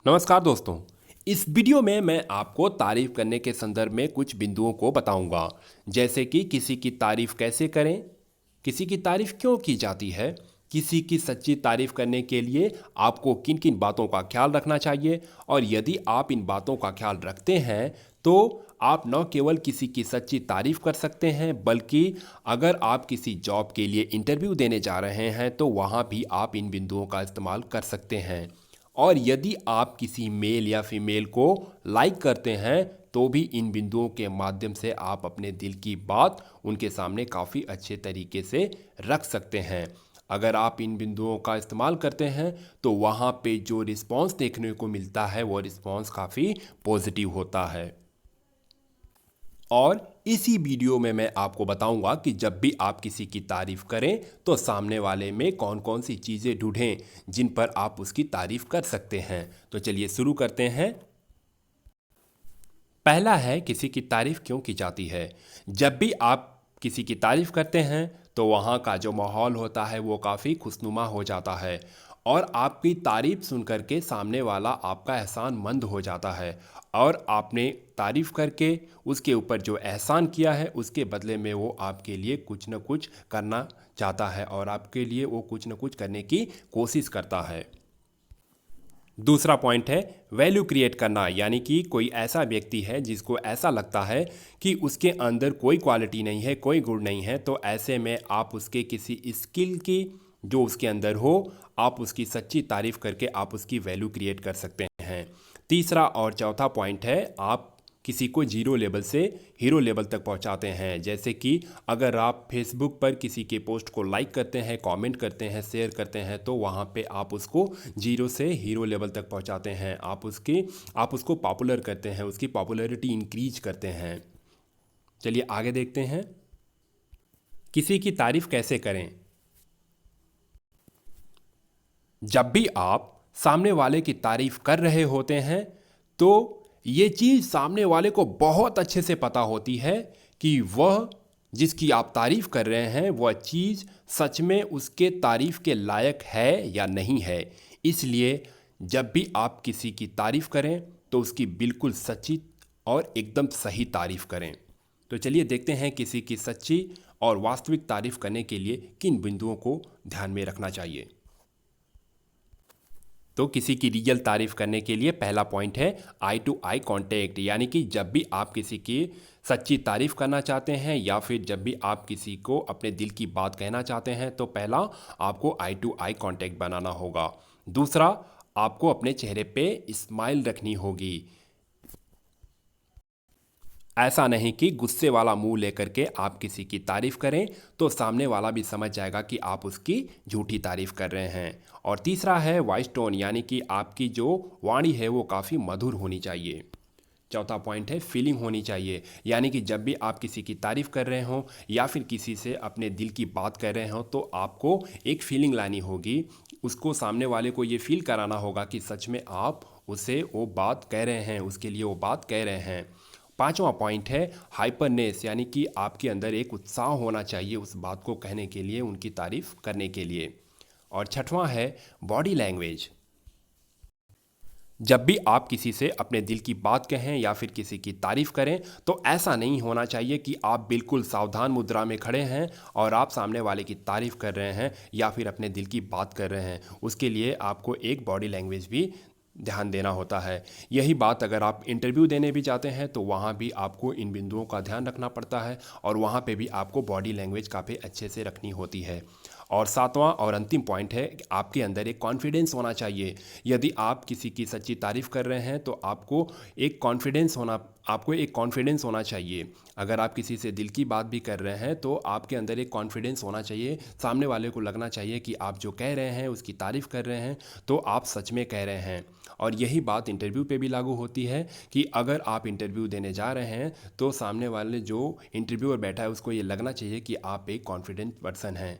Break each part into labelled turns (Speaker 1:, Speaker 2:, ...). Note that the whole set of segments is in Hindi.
Speaker 1: नमस्कार दोस्तों। इस वीडियो में मैं आपको तारीफ करने के संदर्भ में कुछ बिंदुओं को बताऊंगा, जैसे कि किसी की तारीफ कैसे करें, किसी की तारीफ क्यों की जाती है, किसी की सच्ची तारीफ करने के लिए आपको किन किन बातों का ख्याल रखना चाहिए, और यदि आप इन बातों का ख्याल रखते हैं तो आप न केवल किसी की सच्ची तारीफ कर सकते हैं, बल्कि अगर आप किसी जॉब के लिए इंटरव्यू देने जा रहे हैं तो वहाँ भी आप इन बिंदुओं का इस्तेमाल कर सकते हैं। और यदि आप किसी मेल या फीमेल को लाइक करते हैं तो भी इन बिंदुओं के माध्यम से आप अपने दिल की बात उनके सामने काफ़ी अच्छे तरीके से रख सकते हैं। अगर आप इन बिंदुओं का इस्तेमाल करते हैं तो वहाँ पे जो रिस्पॉन्स देखने को मिलता है वो रिस्पॉन्स काफ़ी पॉजिटिव होता है। और इसी वीडियो में मैं आपको बताऊंगा कि जब भी आप किसी की तारीफ करें तो सामने वाले में कौन कौन सी चीज़ें ढूंढें जिन पर आप उसकी तारीफ कर सकते हैं। तो चलिए शुरू करते हैं। पहला है, किसी की तारीफ क्यों की जाती है। जब भी आप किसी की तारीफ करते हैं तो वहाँ का जो माहौल होता है वो काफ़ी खुशनुमा हो जाता है, और आपकी तारीफ सुन करके सामने वाला आपका एहसान मंद हो जाता है, और आपने तारीफ करके उसके ऊपर जो एहसान किया है उसके बदले में वो आपके लिए कुछ न कुछ करना चाहता है, और आपके लिए वो कुछ न कुछ करने की कोशिश करता है। दूसरा पॉइंट है वैल्यू क्रिएट करना, यानी कि कोई ऐसा व्यक्ति है जिसको ऐसा लगता है कि उसके अंदर कोई क्वालिटी नहीं है, कोई गुण नहीं है, तो ऐसे में आप उसके किसी स्किल की जो उसके अंदर हो, आप उसकी सच्ची तारीफ करके आप उसकी वैल्यू क्रिएट कर सकते हैं। तीसरा और चौथा पॉइंट है, आप किसी को जीरो लेवल से हीरो लेवल तक पहुंचाते हैं। जैसे कि अगर आप फेसबुक पर किसी के पोस्ट को लाइक करते हैं, कमेंट करते हैं, शेयर करते हैं, तो वहां पे आप उसको जीरो से हीरो लेवल तक पहुंचाते हैं। आप उसको पॉपुलर करते हैं, उसकी पॉपुलैरिटी इंक्रीज करते हैं। चलिए आगे देखते हैं, किसी की तारीफ कैसे करें। जब भी आप सामने वाले की तारीफ कर रहे होते हैं तो ये चीज़ सामने वाले को बहुत अच्छे से पता होती है कि वह जिसकी आप तारीफ कर रहे हैं वह चीज़ सच में उसके तारीफ के लायक है या नहीं है। इसलिए जब भी आप किसी की तारीफ करें तो उसकी बिल्कुल सच्ची और एकदम सही तारीफ करें। तो चलिए देखते हैं किसी की सच्ची और वास्तविक तारीफ करने के लिए किन बिंदुओं को ध्यान में रखना चाहिए। तो किसी की रियल तारीफ करने के लिए पहला पॉइंट है आई टू आई कांटेक्ट, यानी कि जब भी आप किसी की सच्ची तारीफ करना चाहते हैं या फिर जब भी आप किसी को अपने दिल की बात कहना चाहते हैं तो पहला आपको आई टू आई कांटेक्ट बनाना होगा। दूसरा, आपको अपने चेहरे पे स्माइल रखनी होगी। ऐसा नहीं कि गुस्से वाला मुंह लेकर के आप किसी की तारीफ करें तो सामने वाला भी समझ जाएगा कि आप उसकी झूठी तारीफ कर रहे हैं। और तीसरा है वॉइस टोन, यानी कि आपकी जो वाणी है वो काफ़ी मधुर होनी चाहिए। चौथा पॉइंट है फीलिंग होनी चाहिए, यानी कि जब भी आप किसी की तारीफ कर रहे हों या फिर किसी से अपने दिल की बात कर रहे हों तो आपको एक फीलिंग लानी होगी। उसको सामने वाले को ये फील कराना होगा कि सच में आप उसे वो बात कह रहे हैं, उसके लिए वो बात कह रहे हैं। पांचवा पॉइंट है हाइपरनेस, यानी कि आपके अंदर एक उत्साह होना चाहिए उस बात को कहने के लिए, उनकी तारीफ करने के लिए। और छठवां है बॉडी लैंग्वेज। जब भी आप किसी से अपने दिल की बात कहें या फिर किसी की तारीफ करें तो ऐसा नहीं होना चाहिए कि आप बिल्कुल सावधान मुद्रा में खड़े हैं और आप सामने वाले की तारीफ कर रहे हैं या फिर अपने दिल की बात कर रहे हैं। उसके लिए आपको एक बॉडी लैंग्वेज भी ध्यान देना होता है। यही बात अगर आप इंटरव्यू देने भी जाते हैं तो वहाँ भी आपको इन बिंदुओं का ध्यान रखना पड़ता है, और वहाँ पे भी आपको बॉडी लैंग्वेज काफ़ी अच्छे से रखनी होती है। और सातवां और अंतिम पॉइंट है कि आपके अंदर एक कॉन्फिडेंस होना चाहिए। यदि आप किसी की सच्ची तारीफ कर रहे हैं तो आपको एक कॉन्फिडेंस होना चाहिए। अगर आप किसी से दिल की बात भी कर रहे हैं तो आपके अंदर एक कॉन्फिडेंस होना चाहिए। सामने वाले को लगना चाहिए कि आप जो कह रहे हैं, उसकी तारीफ कर रहे हैं, तो आप सच में कह रहे हैं। और यही बात इंटरव्यू पे भी लागू होती है कि अगर आप इंटरव्यू देने जा रहे हैं तो सामने वाले जो इंटरव्यूअर बैठा है उसको ये लगना चाहिए कि आप एक कॉन्फिडेंट पर्सन हैं।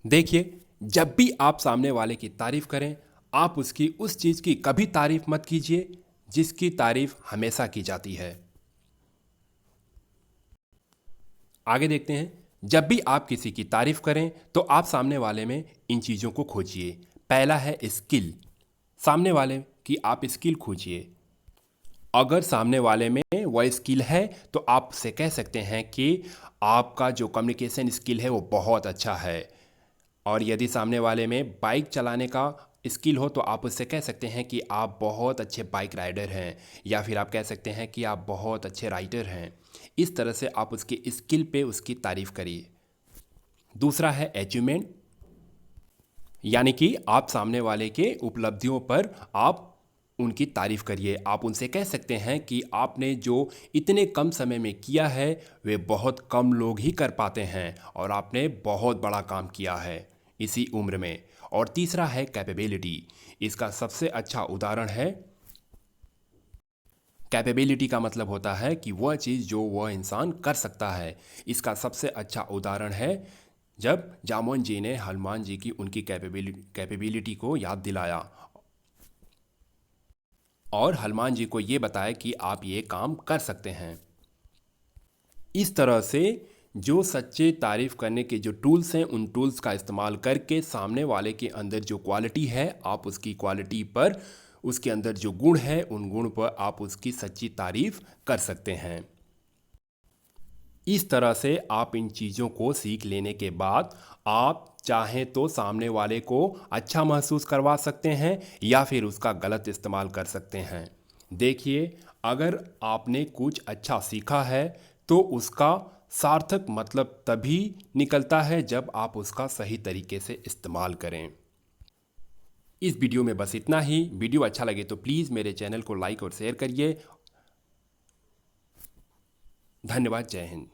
Speaker 1: देखिए, जब भी आप सामने वाले की तारीफ करें, आप उसकी उस चीज़ की कभी तारीफ मत कीजिए जिसकी तारीफ हमेशा की जाती है। आगे देखते हैं, जब भी आप किसी की तारीफ करें तो आप सामने वाले में इन चीज़ों को खोजिए। पहला है स्किल, सामने वाले की आप स्किल खोजिए। अगर सामने वाले में वह स्किल है तो आप उससे कह सकते हैं कि आपका जो कम्युनिकेशन स्किल है वो बहुत अच्छा है। और यदि सामने वाले में बाइक चलाने का स्किल हो तो आप उससे कह सकते हैं कि आप बहुत अच्छे बाइक राइडर हैं, या फिर आप कह सकते हैं कि आप बहुत अच्छे राइटर हैं। इस तरह से आप उसके स्किल पे उसकी तारीफ़ करिए। दूसरा है अचीवमेंट, यानी कि आप सामने वाले के उपलब्धियों पर आप उनकी तारीफ़ करिए। आप उनसे कह सकते हैं कि आपने जो इतने कम समय में किया है वे बहुत कम लोग ही कर पाते हैं, और आपने बहुत बड़ा काम किया है इसी उम्र में। और तीसरा है कैपेबिलिटी। इसका सबसे अच्छा उदाहरण है, कैपेबिलिटी का मतलब होता है कि वह चीज़ जो वह इंसान कर सकता है। इसका सबसे अच्छा उदाहरण है जब जामोन जी ने हनुमान जी की उनकी कैपेबिलिटी को याद दिलाया और हनुमान जी को ये बताया कि आप ये काम कर सकते हैं। इस तरह से जो सच्चे तारीफ़ करने के जो टूल्स हैं उन टूल्स का इस्तेमाल करके सामने वाले के अंदर जो क्वालिटी है आप उसकी क्वालिटी पर, उसके अंदर जो गुण है उन गुण पर आप उसकी सच्ची तारीफ़ कर सकते हैं। इस तरह से आप इन चीज़ों को सीख लेने के बाद आप चाहें तो सामने वाले को अच्छा महसूस करवा सकते हैं या फिर उसका गलत इस्तेमाल कर सकते हैं। देखिए, अगर आपने कुछ अच्छा सीखा है तो उसका सार्थक मतलब तभी निकलता है जब आप उसका सही तरीके से इस्तेमाल करें। इस वीडियो में बस इतना ही। वीडियो अच्छा लगे तो प्लीज़ मेरे चैनल को लाइक और शेयर करिए। धन्यवाद। जय हिंद।